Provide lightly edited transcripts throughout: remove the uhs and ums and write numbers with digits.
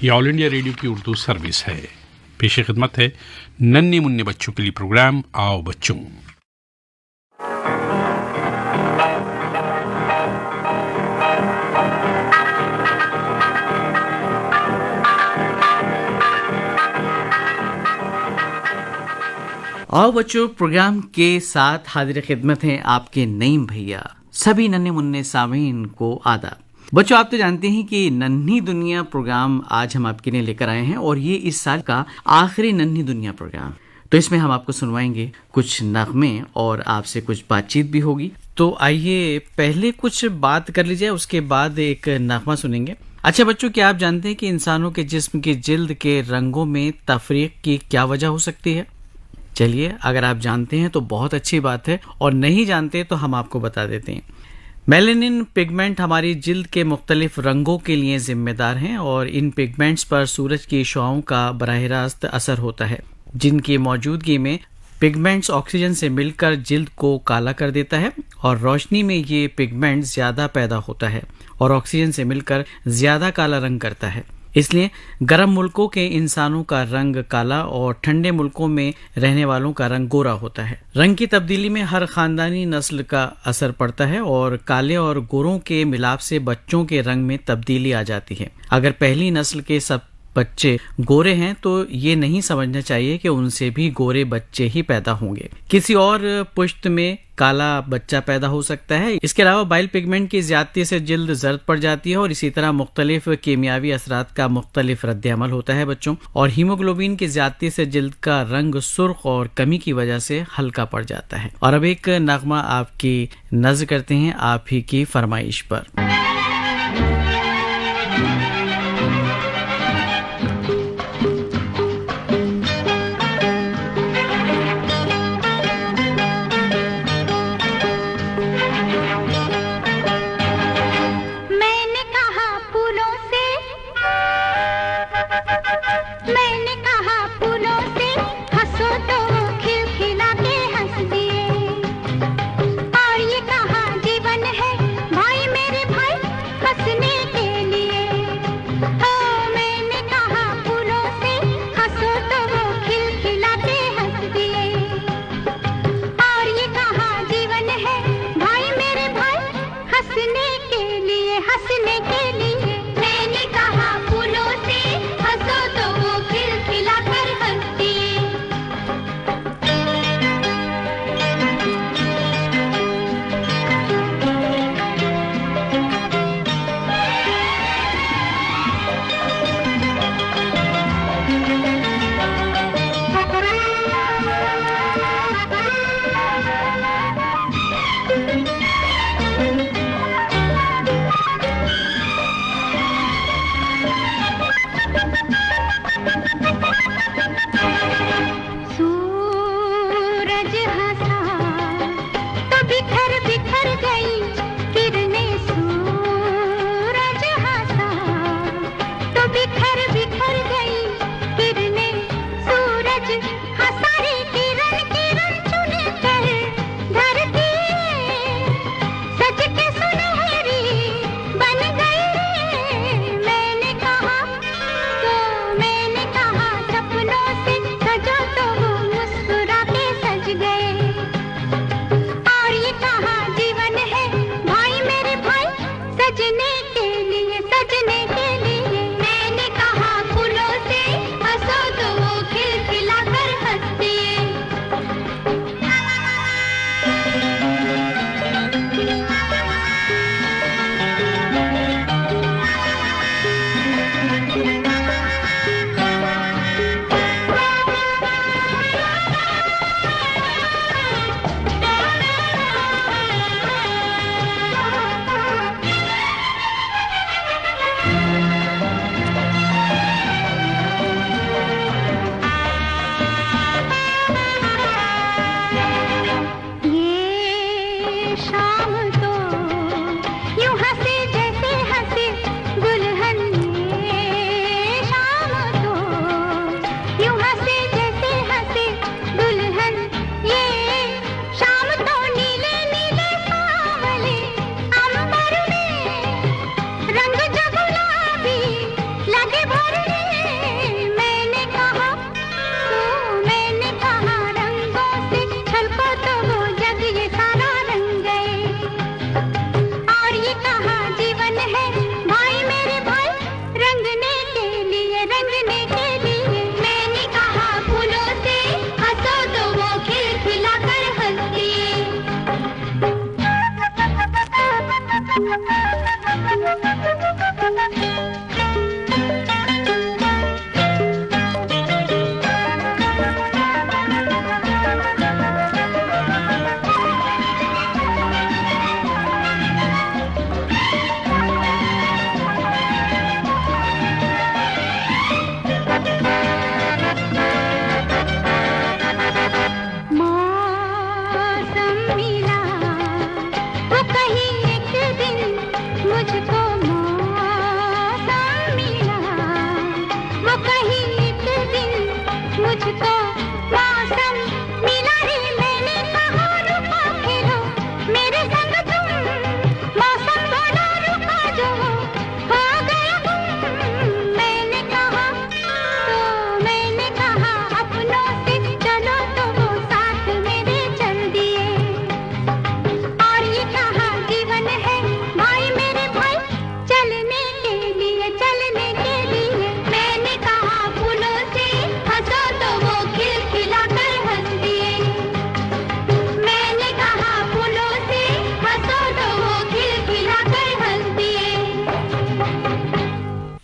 ये all India radio की Urdu service है। पेश खिदमत है नन्हे मुन्ने बच्चों के लिए प्रोग्राम आओ बच्चों। आओ बच्चों प्रोग्राम के साथ हाजिर खिदमत हैं आपके नईम भैया। सभी नन्हे मुन्ने सामीन को आदाब। बच्चों आप तो जानते हैं कि नन्ही दुनिया प्रोग्राम आज हम आपके लिए लेकर आए हैं और ये इस साल का आखिरी नन्ही दुनिया प्रोग्राम। तो इसमें हम आपको सुनवाएंगे कुछ नगमे और आपसे कुछ बातचीत भी होगी। तो आइए पहले कुछ बात कर लीजिए, उसके बाद एक नगमा सुनेंगे। अच्छा बच्चों, क्या आप जानते हैं कि इंसानों के जिस्म की जिल्द के रंगों में तफरीक की क्या वजह हो सकती है? चलिए, अगर आप जानते हैं तो बहुत अच्छी बात है, और नहीं जानते तो हम आपको बता देते हैं। मेलानिन पिगमेंट हमारी जिल्द के मुख्तलिफ रंगों के लिए जिम्मेदार हैं और इन पिगमेंट्स पर सूरज की शुआओं का बराह रास्त असर होता है, जिनकी मौजूदगी में पिगमेंट्स ऑक्सीजन से मिलकर जिल्द को काला कर देता है और रोशनी में ये पिगमेंट ज़्यादा पैदा होता है और ऑक्सीजन से मिलकर ज़्यादा काला रंग करता है। इसलिए गर्म मुल्कों के इंसानों का रंग काला और ठंडे मुल्कों में रहने वालों का रंग गोरा होता है। रंग की तब्दीली में हर खानदानी नस्ल का असर पड़ता है और काले और गोरों के मिलाप से बच्चों के रंग में तब्दीली आ जाती है। अगर पहली नस्ल के सब बच्चे गोरे हैं तो ये नहीं समझना चाहिए कि उनसे भी गोरे बच्चे ही पैदा होंगे। किसी और पुश्त में काला बच्चा पैदा हो सकता है। इसके अलावा बाइल पिगमेंट की ज्यादती से जिल्द जर्द पड़ जाती है और इसी तरह मुख्तलिफ कीमियावी असरात का मुख्तलिफ रद्द-ए-अमल होता है बच्चों। और हीमोग्लोबिन की ज्यादती से जिल्द का रंग सुर्ख और कमी की वजह से हल्का पड़ जाता है। और अब एक नगमा आपकी नज़र करते हैं आप ही की फरमाइश पर।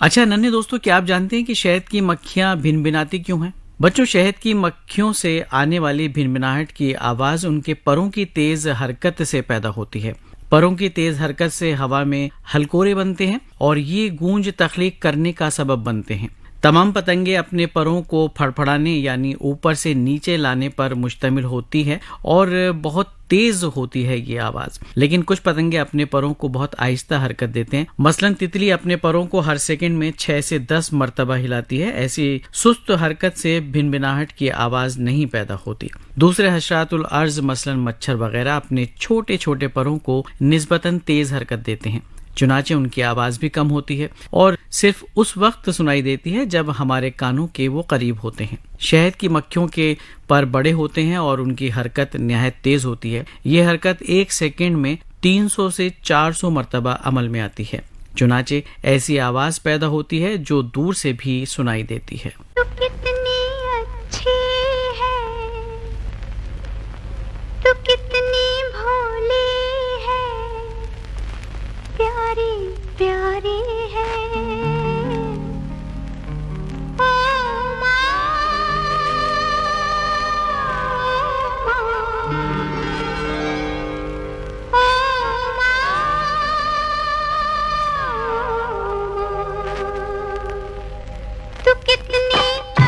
अच्छा नन्हे दोस्तों, क्या आप जानते हैं कि शहद की मक्खियां भिनभिनाती क्यों हैं? बच्चों, शहद की मक्खियों से आने वाली भिनभिनाहट की आवाज उनके परों की तेज हरकत से पैदा होती है। परों की तेज हरकत से हवा में हलकोरे बनते हैं और ये गूंज तख्लीक करने का सबब बनते हैं। तमाम पतंगे अपने परों को फड़फड़ाने यानी ऊपर से नीचे लाने पर मुश्तमिल होती है और बहुत तेज होती है ये आवाज। लेकिन कुछ पतंगे अपने परों को बहुत आहिस्ता हरकत देते हैं। मसलन तितली अपने परों को हर सेकंड में 6 से 10 मरतबा हिलाती है। ऐसी सुस्त हरकत से भिनभिनाहट की आवाज नहीं पैदा होती। दूसरे हशरातुल अर्ज मसलन मच्छर वगैरह अपने छोटे छोटे परों को निस्बतन तेज हरकत देते हैं, चुनाचे उनकी आवाज भी कम होती है और सिर्फ उस वक्त सुनाई देती है जब हमारे कानों के वो करीब होते हैं। शहद की मक्खियों के पर बड़े होते हैं और उनकी हरकत निहायत तेज होती है। ये हरकत 1 सेकंड में 300 से 400 मरतबा अमल में आती है। चुनाचे ऐसी आवाज पैदा होती है जो दूर से भी सुनाई देती है। तो कितनी अच्छी है, तो कितनी भोली है, प्यारी प्यारी है। ओ माँ, ओ माँ, तू कितनी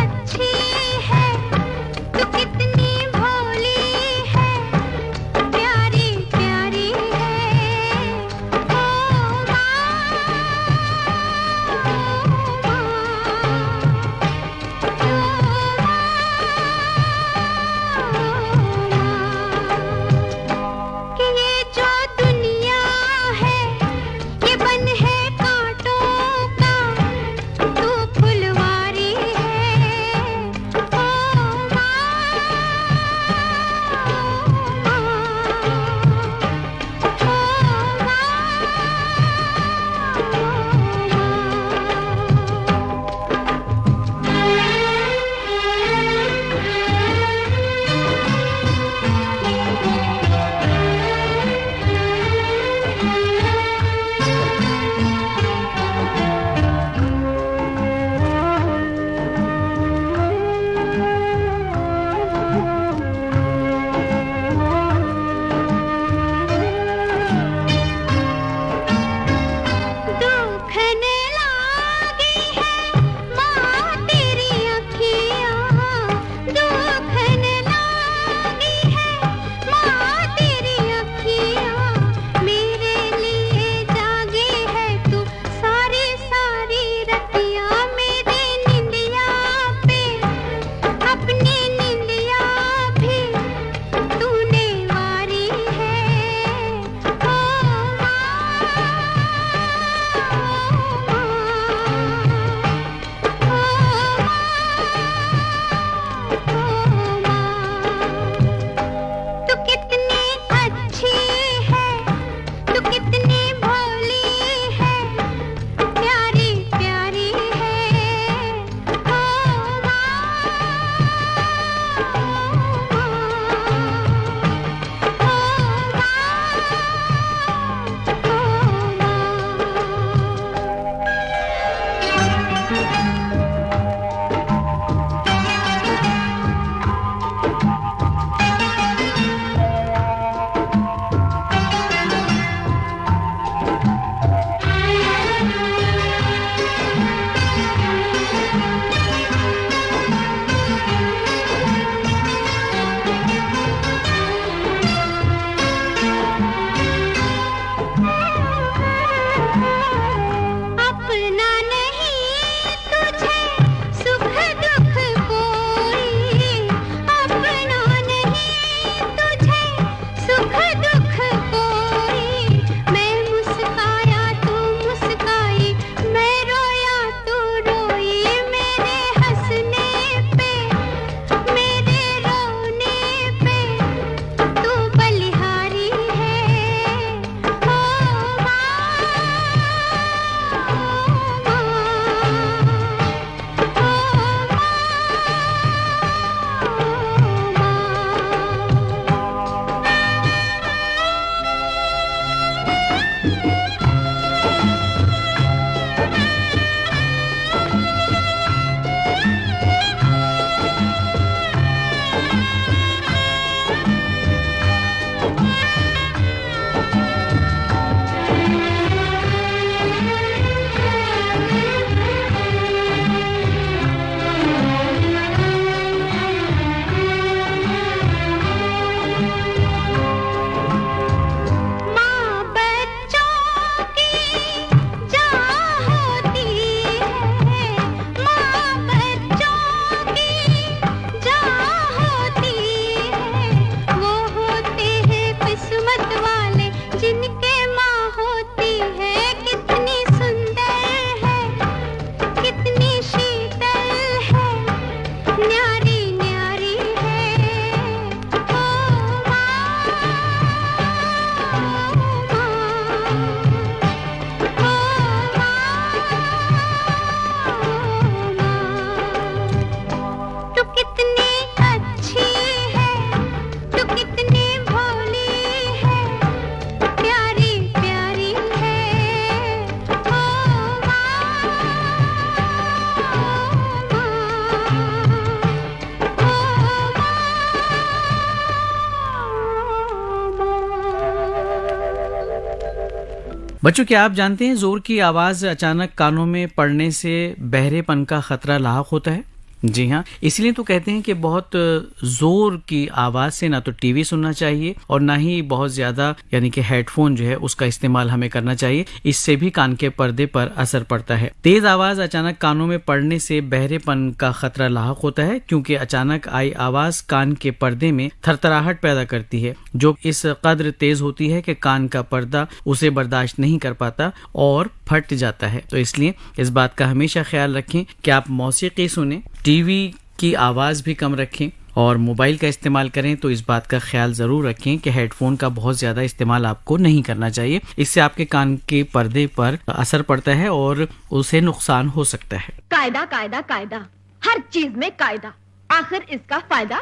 बच्चों, क्या आप जानते हैं जोर की आवाज अचानक कानों में पड़ने से बहरेपन का खतरा लाक होता है? जी हाँ, इसलिए तो कहते हैं कि बहुत जोर की आवाज से ना तो टीवी सुनना चाहिए और ना ही बहुत ज्यादा यानी कि हेडफोन जो है उसका इस्तेमाल हमें करना चाहिए। इससे भी कान के पर्दे पर असर पड़ता है। तेज आवाज अचानक कानों में पड़ने से बहरेपन का खतरा लाक होता है, क्योंकि अचानक आई आवाज कान के पर्दे में थरथराहट पैदा करती है, जो इस कदर तेज होती है कि कान का पर्दा उसे बर्दाश्त नहीं कर पाता और फट जाता है। तो इसलिए इस बात का हमेशा ख्याल रखें कि आप मौसीकी सुने, टीवी की आवाज़ भी कम रखें और मोबाइल का इस्तेमाल करें तो इस बात का ख्याल ज़रूर रखें कि हेडफोन का बहुत ज़्यादा इस्तेमाल आपको नहीं करना चाहिए। इससे आपके कान के पर्दे पर असर पड़ता है और उसे नुकसान हो सकता है। कायदा कायदा कायदा, हर चीज में कायदा, आखिर इसका फायदा?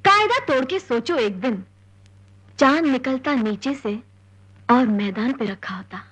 कायदा तोड़ के सोचो एक दिन, चांद निकलता नीचे से और मैदान पे रखा होता।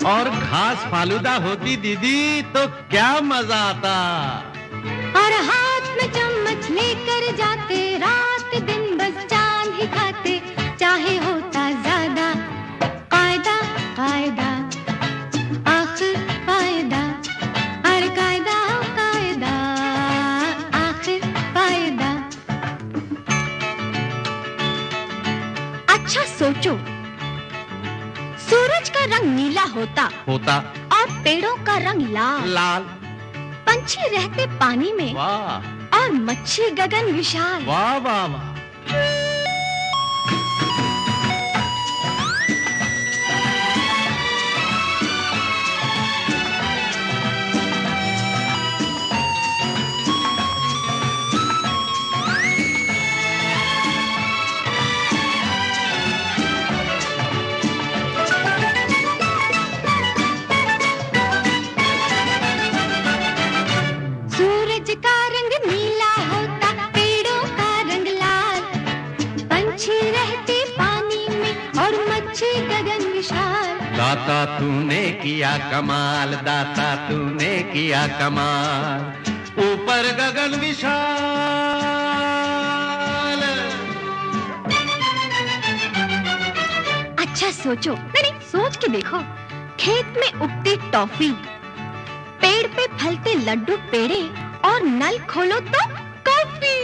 और घास फालूदा होती दीदी तो क्या मजा आता। और हाथ में चम्मच लेकर जाते, रात दिन बस चांद ही खाते, चाहे होता ज्यादा। कायदा कायदा आखिर फायदा, अरे कायदा कायदा आखिर फायदा। अच्छा सोचो, सूरज का रंग नीला होता और पेड़ों का रंग लाल। पंछी रहते पानी में, वाह, और मच्छी गगन विशाल। वाह वाह वाह। दाता तूने किया कमाल, दाता तूने किया कमाल, ऊपर गगन विशाल। अच्छा सोचो, नहीं सोच के देखो, खेत में उगती टॉफी, पेड़ पे फलते लड्डू पेड़े, और नल खोलो तो कॉफी।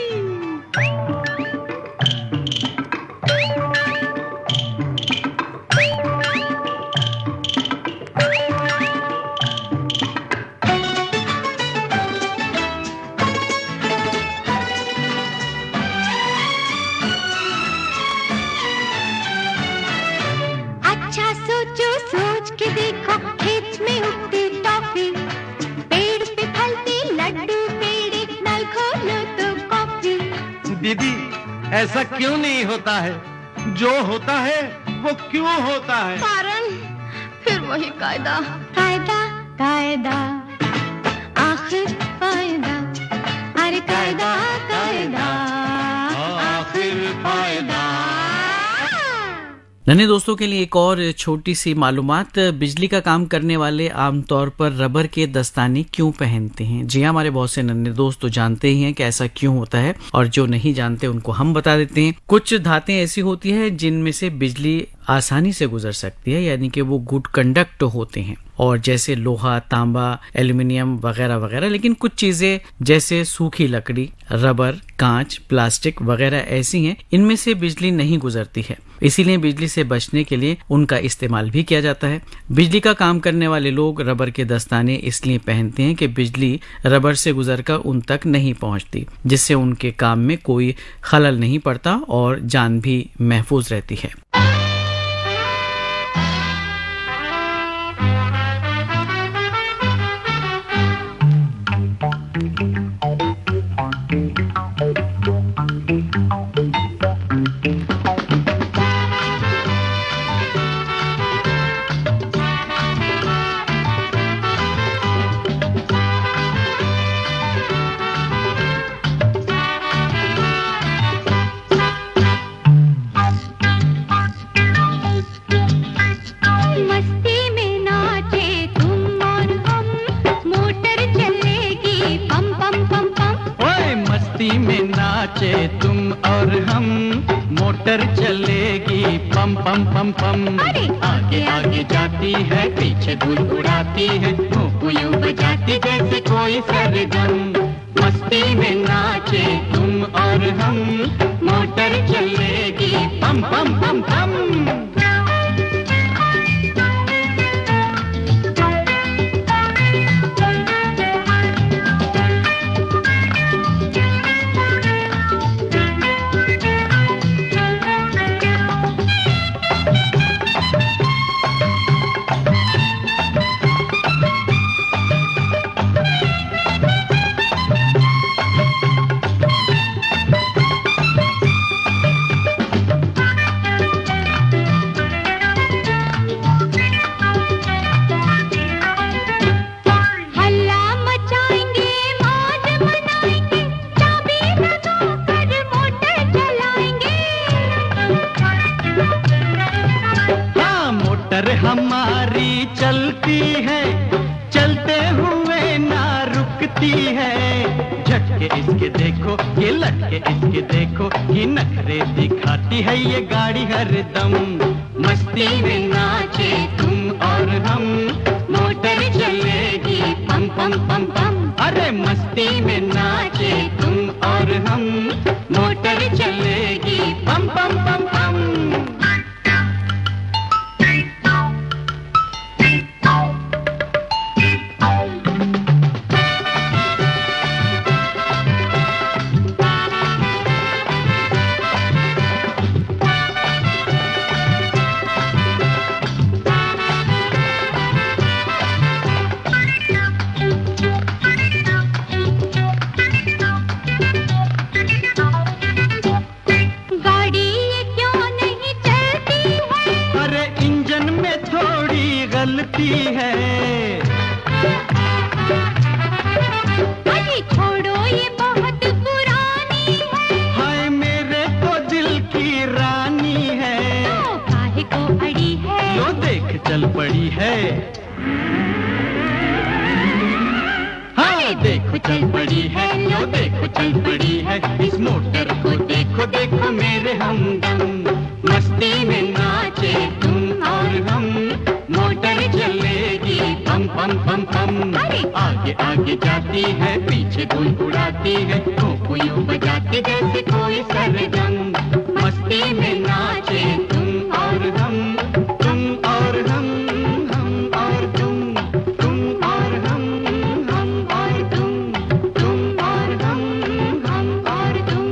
दीदी ऐसा क्यों नहीं होता है? जो होता है वो क्यों होता है? कारण फिर वही कायदा कायदा कायदा आखिर फायदा, अरे कायदा कायदा आखिर फायदा। नन्हे दोस्तों के लिए एक और छोटी सी मालूमात। बिजली का काम करने वाले आमतौर पर रबर के दस्ताने क्यों पहनते हैं? जी हाँ, हमारे बहुत से नन्हे दोस्त तो जानते ही हैं कि ऐसा क्यों होता है, और जो नहीं जानते उनको हम बता देते हैं। कुछ धातें ऐसी होती है जिनमें से बिजली आसानी से गुजर सकती है, यानी कि वो गुड कंडक्ट होते हैं। और जैसे लोहा, तांबा, एल्युमिनियम वगैरह वगैरह, लेकिन कुछ चीज़ें जैसे सूखी लकड़ी, रबर, कांच, प्लास्टिक वगैरह ऐसी हैं, इनमें से बिजली नहीं गुजरती है। इसीलिए बिजली से बचने के लिए उनका इस्तेमाल भी किया जाता है। बिजली का काम करने वाले लोग रबर के दस्ताने इसलिए पहनते हैं कि बिजली रबर से गुजरकर उन तक नहीं पहुंचती, जिससे उनके काम में कोई खलल नहीं पड़ता और जान भी महफूज रहती है। तुम और हम, मोटर चलेगी पम पम पम पम। आगे आगे जाती है, पीछे धूल उड़ाती है, यूं बजाती जैसे कोई सरगम। मस्ती में नाचे तुम और हम, मोटर चलेगी पम पम पम पम। हमारी चलती है, चलते हुए ना रुकती है। झटके इसके देखो, ये लटके इसके देखो, ये नखरे दिखाती है ये गाड़ी हरदम। मस्ती में नाचे तुम और हम, मोटर चलेगी पम पम पम पम। अरे मस्ती में नाचे तुम और हम, मोटर चलेगी पम पम पम पम। गलती है, अरे छोड़ो ये बहुत पुरानी है। हाय मेरे तो दिल की रानी है। तो काहे को अड़ी है, लो देख चल पड़ी है। हाँ देखो चल पड़ी है, लो देखो चल पड़ी है। इस मोटर को देखो देखो मेरे हमदम। मस्ती में नाचे तुम और हम, मोटर चलेगी पम पम पम पम। आगे आगे जाती है, पीछे धूल उड़ाती है, यूं बजाती जैसे कोई सरगम। मस्ती में नाचे तुम और हम, तुम और हम और तुम, तुम और हम और तुम, तुम और हम और तुम।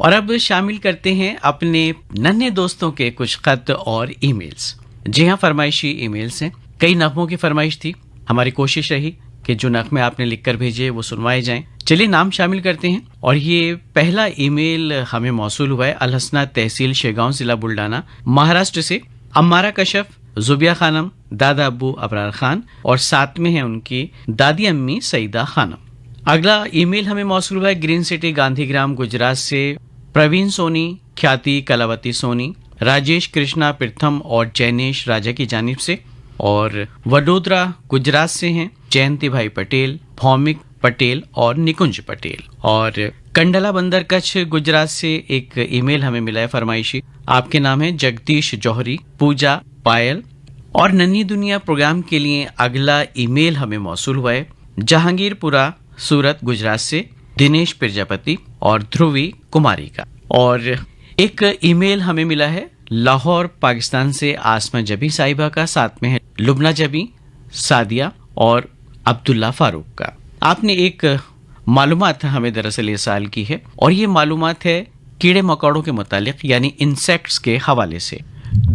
और अब शामिल करते हैं अपने नन्हे दोस्तों के कुछ खत और ईमेल्स। जी हाँ, फरमाइशी ईमेल्स हैं। कई नगमों की फरमाइश थी। हमारी कोशिश रही कि जो नगमे आपने लिखकर भेजे वो सुनवाए जाएं। चलिए नाम शामिल करते हैं। और ये पहला ईमेल हमें मौसूल हुआ है अलहसना तहसील शेगांव जिला बुल्डाना महाराष्ट्र से। अम्मारा कशफ, जुबिया खानम, दादा अब्बू अबरार खान और साथ में है उनकी दादी अम्मी सईदा खानम। अगला ईमेल हमें मौसूल हुआ है ग्रीन सिटी गांधीग्राम गुजरात से प्रवीण सोनी, ख्याति कलावती सोनी, राजेश कृष्णा प्रथम और जैनेश राजा की जानिब से। और वडोदरा गुजरात से हैं जयंती भाई पटेल, भौमिक पटेल और निकुंज पटेल। और कंडला बंदर कच्छ गुजरात से एक ईमेल हमें मिला है फरमाइशी। आपके नाम है जगदीश जौहरी, पूजा पायल। और नन्ही दुनिया प्रोग्राम के लिए अगला ईमेल हमें मौसूल हुआ है जहांगीरपुरा सूरत गुजरात से दिनेश प्रजापति और ध्रुवी कुमारी का। और एक ईमेल हमें मिला है लाहौर पाकिस्तान से आसमा जबी साहिबा का, साथ में है लुबना जबी, सादिया और अब्दुल्ला फारूक का। आपने एक मालूमात हमें दरअसल ये साल की है और ये मालूमात है कीड़े मकोड़ों के मुतालिक यानी इंसेक्ट्स के हवाले से।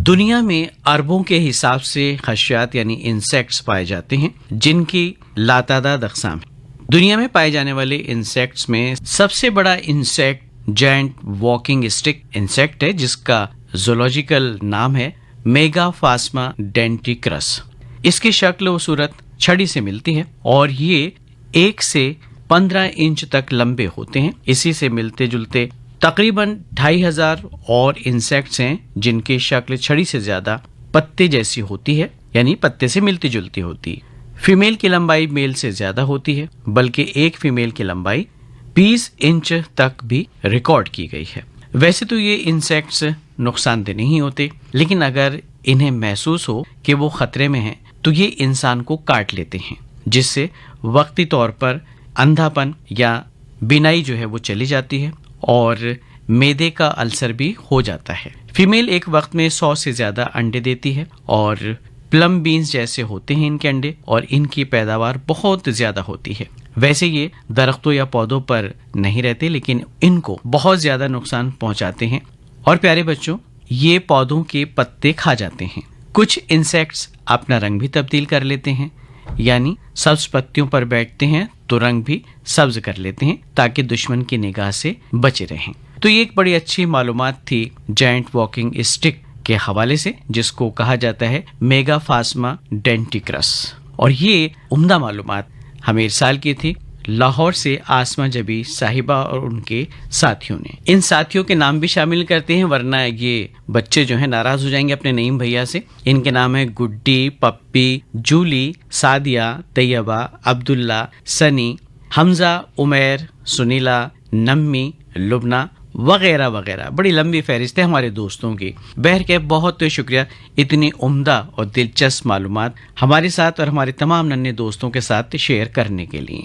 दुनिया में अरबों के हिसाब से खशियात यानी इंसेक्ट्स पाए जाते हैं जिनकी लातादाद अक़साम है। दुनिया में पाए जाने वाले इंसेक्ट्स में सबसे बड़ा insect giant walking stick insect है जिसका जूलॉजिकल नाम है मेगाफास्मा डेंटिक्रस। इसकी शक्ल व सूरत छड़ी से मिलती है और ये 1 से 15 इंच तक लंबे होते हैं। इसी से मिलते जुलते तकरीबन 2500 और इंसेक्ट्स हैं जिनकी शक्ल छड़ी से ज्यादा पत्ते जैसी होती है यानी पत्ते से मिलती जुलती होती है। फीमेल की लंबाई मेल से ज्यादा होती है, बल्कि एक फीमेल की लंबाई 20 इंच तक भी रिकॉर्ड की गई है। वैसे तो ये इंसेक्ट्स नुकसानदेह नहीं होते, लेकिन अगर इन्हें महसूस हो कि वो खतरे में हैं तो ये इंसान को काट लेते हैं, जिससे वक्ती तौर पर अंधापन या बीनाई जो है वो चली जाती है और मैदे का अल्सर भी हो जाता है। फीमेल एक वक्त में 100 से ज्यादा अंडे देती है और प्लम बीन्स जैसे होते हैं इनके अंडे और इनकी पैदावार बहुत ज्यादा होती है। वैसे ये दरख्तों या पौधों पर नहीं रहते, लेकिन इनको बहुत ज्यादा नुकसान पहुंचाते हैं। और प्यारे बच्चों, ये पौधों के पत्ते खा जाते हैं। कुछ इंसेक्ट्स अपना रंग भी तब्दील कर लेते हैं, यानी सब्ज पत्तियों पर बैठते हैं तो रंग भी सब्ज कर लेते हैं ताकि दुश्मन की निगाह से बचे रहें। तो ये एक बड़ी अच्छी मालूमात थी जायंट वॉकिंग स्टिक के हवाले से, जिसको कहा जाता है मेगाफास्मा डेंटिक्रस। और ये उम्दा मालूमात हमें इरसाल की थी लाहौर से आसमा जबी साहिबा और उनके साथियों ने। इन साथियों के नाम भी शामिल करते हैं वरना ये बच्चे जो हैं नाराज हो जाएंगे अपने नईम भैया से। इनके नाम है गुड्डी, पप्पी, जूली, सादिया, तैयबा, अब्दुल्ला, सनी, हमजा, उमैर, सुनीला, नम्मी, लुबना वगैरह वगैरह। बड़ी लंबी फहरिस्त है हमारे दोस्तों की। बहर के बहुत शुक्रिया इतनी उम्दा और दिलचस्प मालूमात हमारे साथ और हमारे तमाम नन्हे दोस्तों के साथ शेयर करने के लिए।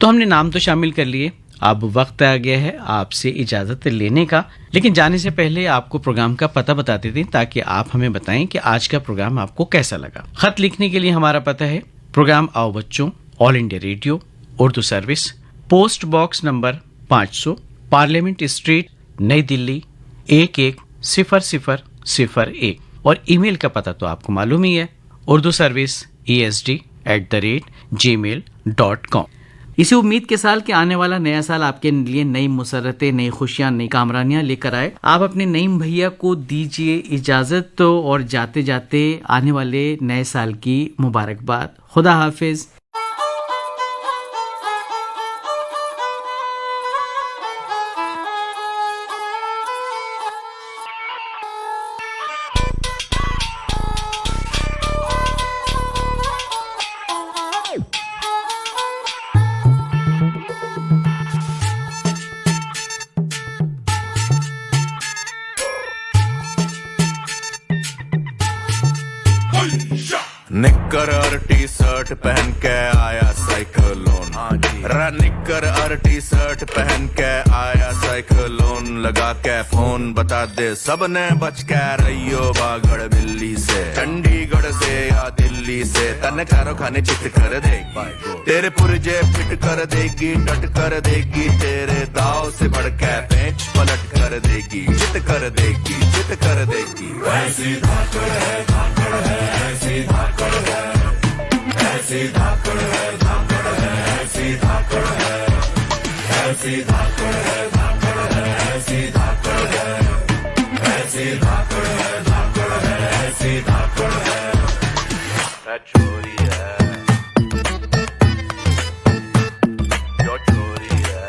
तो हमने नाम तो शामिल कर लिए, अब वक्त आ गया है आपसे इजाजत लेने का। लेकिन जाने से पहले आपको प्रोग्राम का पता बता देते हैं ताकि आप हमें बताएं कि आज का प्रोग्राम आपको कैसा लगा। खत लिखने के लिए हमारा पता है प्रोग्राम आओ बच्चों, all India radio Urdu service, post box number 500, parliament street, नई दिल्ली 110001। और ईमेल का पता तो आपको मालूम ही है, उर्दू सर्विस esd@gmail.com। इसी उम्मीद के साथ कि आने वाला नया साल आपके लिए नई मुसरतें, नई खुशियां, नई कामरानियां लेकर आए। आप अपने नईम भैया को दीजिए इजाजत और जाते जाते आने वाले नए साल की मुबारकबाद। खुदा हाफिज। निक्कर और टी शर्ट पहन के आया साइक्लोन, निक्कर और टी शर्ट पहन के आया साइक्लोन, लगा के फोन बता दे सबने बच के रहियो बागड़ बिल्ली से, चंडीगढ़ से या दिल्ली से, तन चारों खाने चित कर देगी, तेरे पुरजे फिट कर देगी, डट कर देगी, तेरे दाव से बढ़ के पेंच पलट कर देगी, चित कर देगी, चित कर देगी। ऐसी धाकड़ है, धाकड़ है, ऐसी धाकड़ है, ऐसी धाकड़ है, धाकड़ है, ऐसी धाकड़ है, ऐसी धाकड़ है, धाकड़ है, ऐसी धाकड़ है, ऐसी धाकड़ है, धाकड़ है, ऐसी धाकड़ है। चोरी है, जो चोरी है,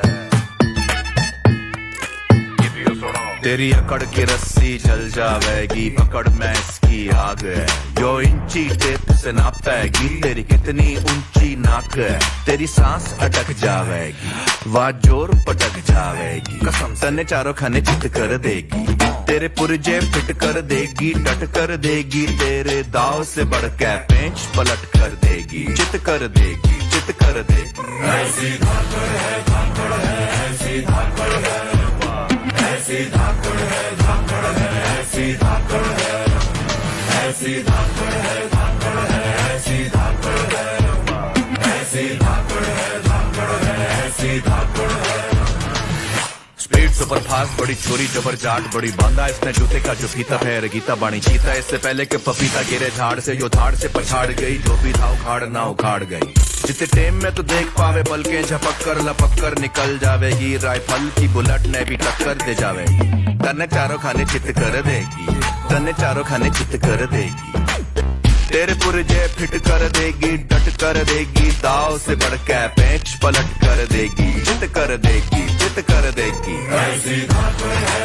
तेरी अकड़ की रस्सी जल जावेगी, पकड़ मैं इसकी आग है। यो इंची टेप से नापेगी, तेरी कितनी ऊंची नाक है। तेरी सांस अटक जावेगी, वाह जोर पटक जावेगी। कसम तने चारों खाने चित कर देगी, तेरे पुरजे फिट कर देगी, डट कर देगी। तेरे दाव से बढ़ के पेंच पलट कर देगी, चित कर देगी, चित कर देगी। ऐसी धाकड़ है, धाकड़ है, ऐसी धाकड़ है, ऐसी धाकड़ है, धाकड़ है, ऐसी धाकड़ है, ऐसी धाकड़ है, धाकड़ है, ऐसी धाकड़ है, ऐसी धाकड़ है, धाकड़ है, ऐसी धाकड़ है। स्पीड सुपर फास्ट, बड़ी छोरी जबर जाट, बड़ी बांधा इसने जूते का जो फीता है। गीता बाणी चीता इससे पहले के पपीता गिरे झाड़ से, यो धाड़ से पछाड़ गई। जो भी था उखाड़ ना उखाड़ गई। जितने टेम में तो देख पावे, बल्कि झपक कर लपक कर निकल जावेगी। राइफल की बुलेट ने भी टक्कर दे जावेगी। तन्ने चारों खाने चित कर देगी, तन्ने चारों खाने चित कर देगी। तेरे पुरजे फिट कर देगी, डट कर देगी। दाव से बढ़ के पेंच पलट कर देगी, चित कर देगी, चित कर देगी। ऐसी धाकड़ है,